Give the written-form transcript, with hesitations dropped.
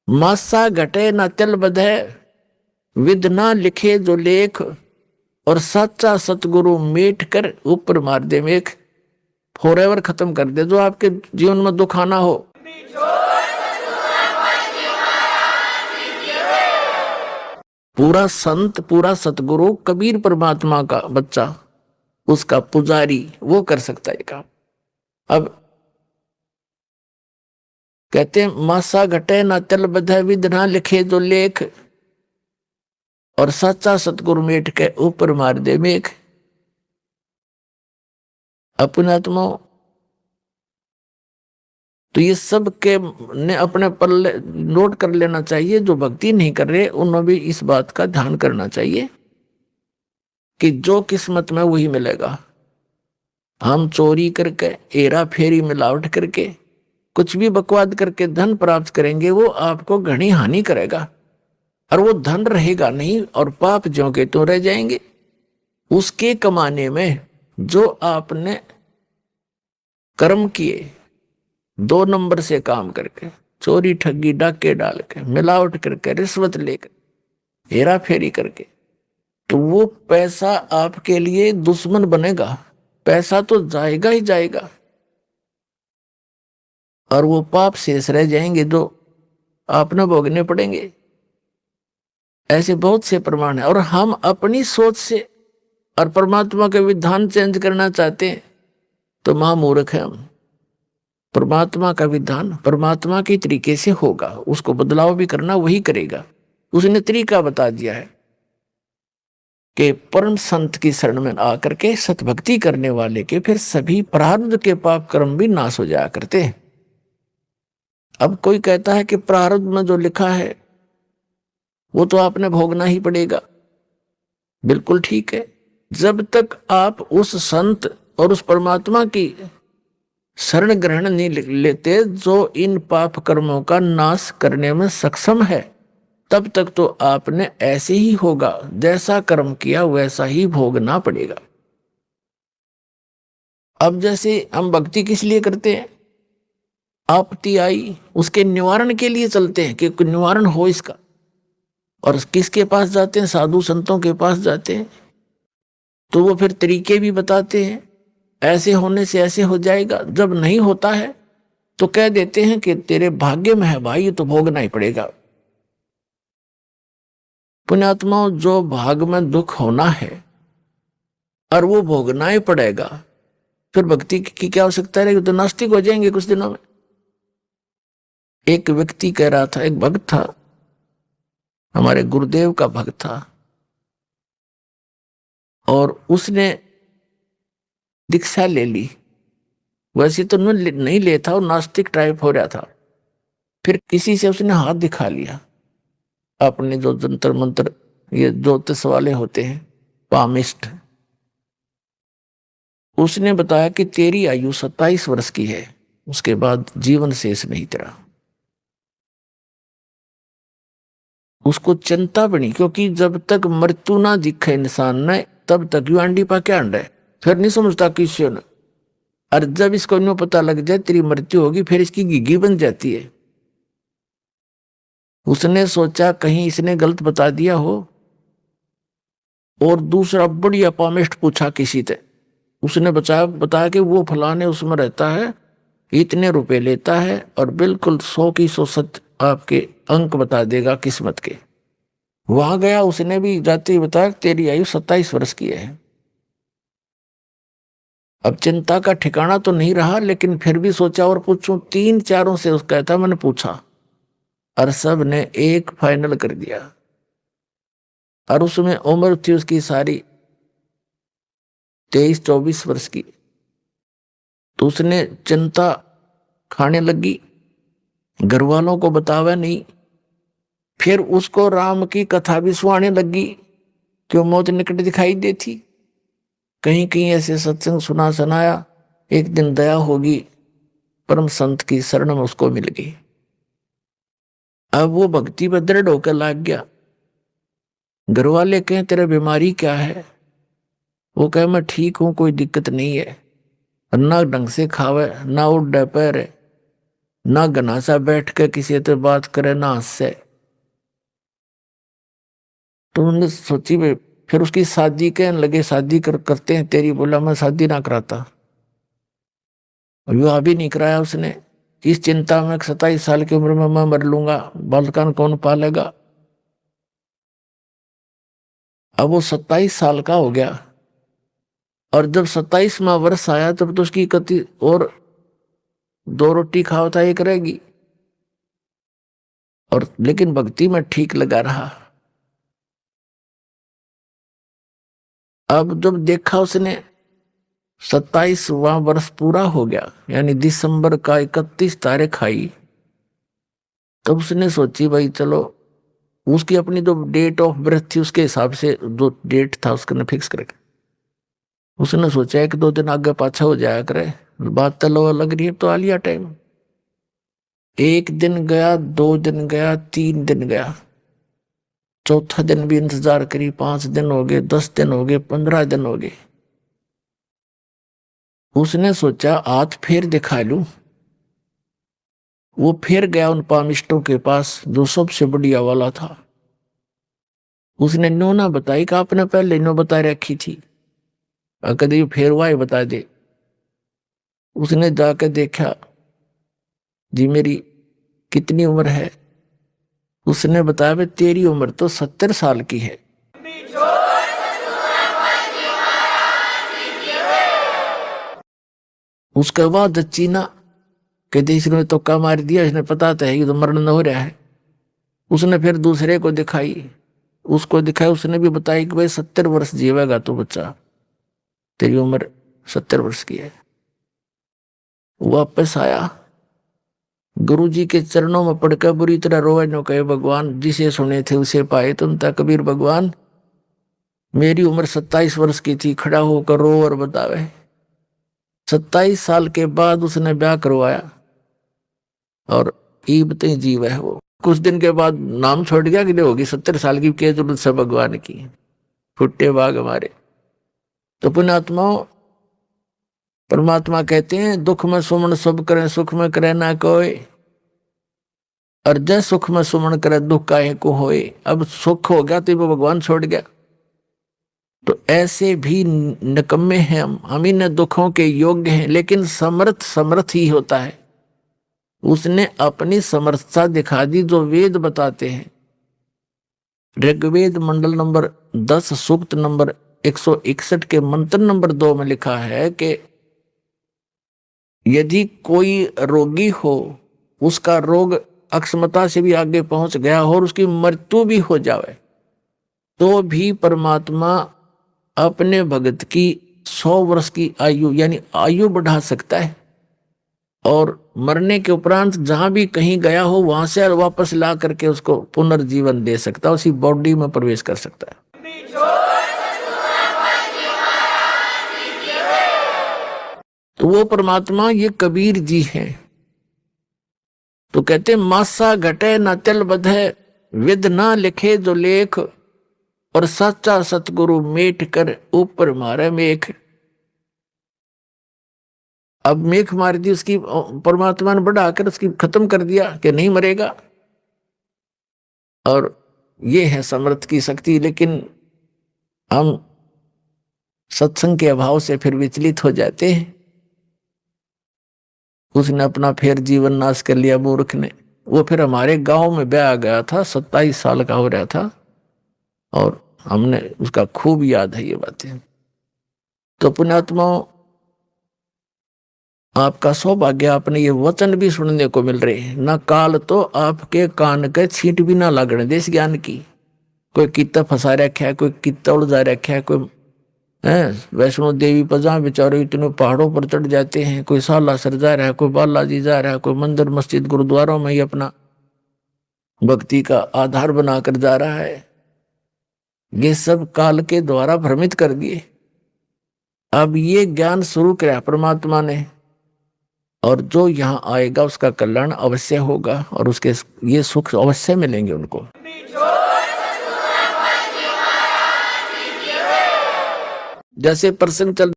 मासा घटे न तिल बधे, विद ना लिखे जो लेख, और सच्चा सतगुरु मीट कर ऊपर मार दे मेख। फॉरएवर खत्म कर दे जो आपके जीवन में दुख आना हो। पूरा संत, पूरा सतगुरु, कबीर परमात्मा का बच्चा, उसका पुजारी, वो कर सकता है काम। अब कहते हैं मासा घटे ना तिल बधे, विद ना लिखे जो लेख, और सच्चा सतगुरु मेट के ऊपर मार दे मेघ। अपने आत्मा तो ये सब के ने अपने पल्ले नोट कर लेना चाहिए। जो भक्ति नहीं कर रहे उन्हें भी इस बात का ध्यान करना चाहिए कि जो किस्मत में वही मिलेगा। हम चोरी करके, हेरा फेरी, मिलावट करके, कुछ भी बकवाद करके धन प्राप्त करेंगे, वो आपको घनी हानि करेगा, और वो धन रहेगा नहीं, और पाप ज्यों के त्यों रह जाएंगे। उसके कमाने में जो आपने कर्म किए, 2 नंबर से काम करके, चोरी ठगी डाके डाल के, मिलावट करके, रिश्वत लेकर, हेरा फेरी करके, तो वो पैसा आपके लिए दुश्मन बनेगा। पैसा तो जाएगा ही जाएगा, और वो पाप शेष रह जाएंगे जो आपने भोगने पड़ेंगे। ऐसे बहुत से प्रमाण है। और हम अपनी सोच से और परमात्मा के विधान चेंज करना चाहते हैं तो महामूर्ख है हम। परमात्मा का विधान परमात्मा के तरीके से होगा, उसको बदलाव भी करना वही करेगा। उसने तरीका बता दिया है कि परम संत की शरण में आकर के सतभक्ति करने वाले के फिर सभी प्रारब्ध के पाप कर्म भी नाश हो जाया करते हैं। अब कोई कहता है कि प्रारब्ध में जो लिखा है वो तो आपने भोगना ही पड़ेगा। बिल्कुल ठीक है, जब तक आप उस संत और उस परमात्मा की शरण ग्रहण नहीं लेते जो इन पाप कर्मों का नाश करने में सक्षम है, तब तक तो आपने ऐसे ही होगा, जैसा कर्म किया वैसा ही भोगना पड़ेगा। अब जैसे हम भक्ति किस लिए करते हैं, आपत्ति आई उसके निवारण के लिए चलते हैं कि निवारण हो इसका, और किसके पास जाते हैं, साधु संतों के पास जाते हैं, तो वो फिर तरीके भी बताते हैं, ऐसे होने से ऐसे हो जाएगा। जब नहीं होता है तो कह देते हैं कि तेरे भाग्य में है भाई, ये तो भोगना ही पड़ेगा। पुण्यात्माओं, जो भाग में दुख होना है और वो भोगना ही पड़ेगा, फिर भक्ति की क्या आवश्यकता रहेगी, तो नास्तिक हो जाएंगे कुछ दिनों में। एक व्यक्ति कह रहा था, एक भक्त था, हमारे गुरुदेव का भक्त था, और उसने दीक्षा ले ली। वैसे तो नहीं लेता, और नास्तिक टाइप हो रहा था। फिर किसी से उसने हाथ दिखा लिया, अपने जो जंतर मंत्र ये ज्योतिष वाले होते हैं, पामिस्ट, उसने बताया कि तेरी आयु 27 वर्ष की है, उसके बाद जीवन शेष नहीं तेरा। उसको चिंता बनी, क्योंकि जब तक मृत्यु ना दिखे इंसान ने तब तक यू अंडी पा क्या अंडा है, फिर नहीं समझता किसी ने। और जब इसको न्यू पता लग जाए तेरी मृत्यु होगी, फिर इसकी घिघी बन जाती है। उसने सोचा कहीं इसने गलत बता दिया हो, और दूसरा बढ़िया पामिस्ट पूछा किसी से, उसने बताया कि वो फलाने उसमें रहता है, इतने रुपए लेता है, और बिल्कुल 100 की 100 सच आपके अंक बता देगा किस्मत के। वहां गया, उसने भी जाते ही बताया तेरी आयु 27 वर्ष की है। अब चिंता का ठिकाना तो नहीं रहा, लेकिन फिर भी सोचा और पूछूं, 3-4 से उसका कहता मैंने पूछा, और सब ने एक फाइनल कर दिया। और उसमें उम्र थी उसकी सारी 23-24 वर्ष की। तो उसने चिंता खाने लगी, घर वालों को बतावा नहीं। फिर उसको राम की कथा भी सुनाने लगी, क्यों मौत निकट दिखाई देती। कहीं कहीं ऐसे सत्संग सुनाया, एक दिन दया होगी, परम संत की शरण में उसको मिल गई। अब वो भक्ति पर दृढ़ होकर लाग गया। घर वाले कहें तेरा बीमारी क्या है, वो कहे मैं ठीक हूं, कोई दिक्कत नहीं है। ना ढंग से खावे, ना उड़ पैर, ना घनासा बैठ के किसी से बात करे ना हंसे। तो उन्होंने सोची भाई, फिर उसकी शादी कहने लगे शादी करते हैं तेरी। बोला मैं शादी ना कराता। विवाह भी नहीं कराया उसने, इस चिंता में 27 साल की उम्र में मैं मर लूंगा, बालकान कौन पालेगा। अब वो 27 साल का हो गया, और जब 27वां वर्ष आया तब तो उसकी कति और 2 रोटी खाओ था एक रहेगी। और लेकिन भक्ति में ठीक लगा रहा। अब जब देखा उसने 27वां वर्ष पूरा हो गया, यानी दिसंबर का 31 तारीख आई, तब उसने सोची भाई चलो, उसकी अपनी जो डेट ऑफ बर्थ थी उसके हिसाब से जो डेट था उसने फिक्स करके उसने सोचा 1-2 दिन आगे पाछा हो जाया करे, बात तो लो लग रही है। तो आ लिया टाइम। 1 दिन गया, 2 दिन गया, 3 दिन गया, चौथा दिन भी इंतजार करी, 5 दिन हो गए, 10 दिन हो गए, 15 दिन हो गए। उसने सोचा हाथ फेर दिखा लूं। वो फिर गया उन पामिस्टों के पास जो सबसे बढ़िया वाला था। उसने नो ना बताई कि आपने पहले नो बता रखी थी, कभी फिर वाई बता दे। उसने जाकर देखा, जी मेरी कितनी उम्र है। उसने बताया भाई तेरी उम्र तो 70 साल की है। उसके बाद चीना के देश ने तो का मार दिया, इसने पता तो है कि तो मरण न हो रहा है। उसने फिर दूसरे को दिखाई, उसको दिखाई, उसने भी बताया कि भाई 70 वर्ष जीवेगा तो बच्चा, तेरी उम्र 70 वर्ष की है। वापस आया, गुरु जी के चरणों में पड़कर बुरी तरह रोए, नो कहे भगवान जिसे सुने थे उसे पाए तुम ता कबीर भगवान, मेरी उम्र 27 वर्ष की थी, खड़ा होकर रो और बतावे। 27 साल के बाद उसने ब्याह करवाया और ईबते जीव है वो। कुछ दिन के बाद नाम छोड़ गया कि होगी 70 साल की, क्या जरूरत से भगवान की, फुट्टे बाग हमारे। तो पुण्यात्माओं, परमात्मा कहते हैं दुख में सुमन सब करें, सुख में करे ना कोई, और जय सुख में सुमन करे दुख काहे को होए। अब सुख हो गया तो वो भगवान छोड़ गया। तो ऐसे भी निकम्मे हैं हम ही न दुखों के योग्य हैं, लेकिन समर्थ समर्थ ही होता है। उसने अपनी समर्थता दिखा दी जो वेद बताते हैं। ऋग्वेद मंडल नंबर 10 सूक्त नंबर 161 के मंत्र नंबर 2 में लिखा है कि यदि कोई रोगी हो, उसका रोग अक्षमता से भी आगे पहुंच गया हो और उसकी मृत्यु भी हो जाए, तो भी परमात्मा अपने भगत की 100 वर्ष की आयु यानी आयु बढ़ा सकता है। और मरने के उपरांत जहां भी कहीं गया हो वहां से वापस ला करके उसको पुनर्जीवन दे सकता है, उसी बॉडी में प्रवेश कर सकता है। तो वो परमात्मा ये कबीर जी हैं। तो कहते मासा घटे न तिल बधे, विद ना लिखे जो लेख, और सच्चा सतगुरु मेट कर ऊपर मारे मेख। अब मेख मार दी उसकी, परमात्मा ने बढ़ाकर उसकी खत्म कर दिया कि नहीं मरेगा। और ये है समर्थ की शक्ति। लेकिन हम सत्संग के अभाव से फिर विचलित हो जाते हैं। उसने अपना फिर जीवन नाश कर लिया मूर्ख ने। वो फिर हमारे गांव में ब्याह गया था, 27 साल का हो रहा था, और हमने उसका खूब याद है ये बातें। तो पुण्यात्माओं, आपका सौभाग्य, आपने ये वचन भी सुनने को मिल रहे हैं। ना काल तो आपके कान के छींट भी ना लगने देश ज्ञान की। कोई कितना फंसा रखा है, कोई कितना उलझा रखा है, कोई वैष्णो देवी पर जहाँ बेचारे इतने पहाड़ों पर चढ़ जाते हैं, कोई सालासर जा रहा है, कोई बालाजी जा रहा है, कोई मंदिर मस्जिद गुरुद्वारों में ही अपना भक्ति का आधार बनाकर जा रहा है। ये सब काल के द्वारा भ्रमित कर दिए। अब ये ज्ञान शुरू किया परमात्मा ने, और जो यहाँ आएगा उसका कल्याण अवश्य होगा और उसके ये सुख अवश्य मिलेंगे उनको। जैसे प्रसंग चल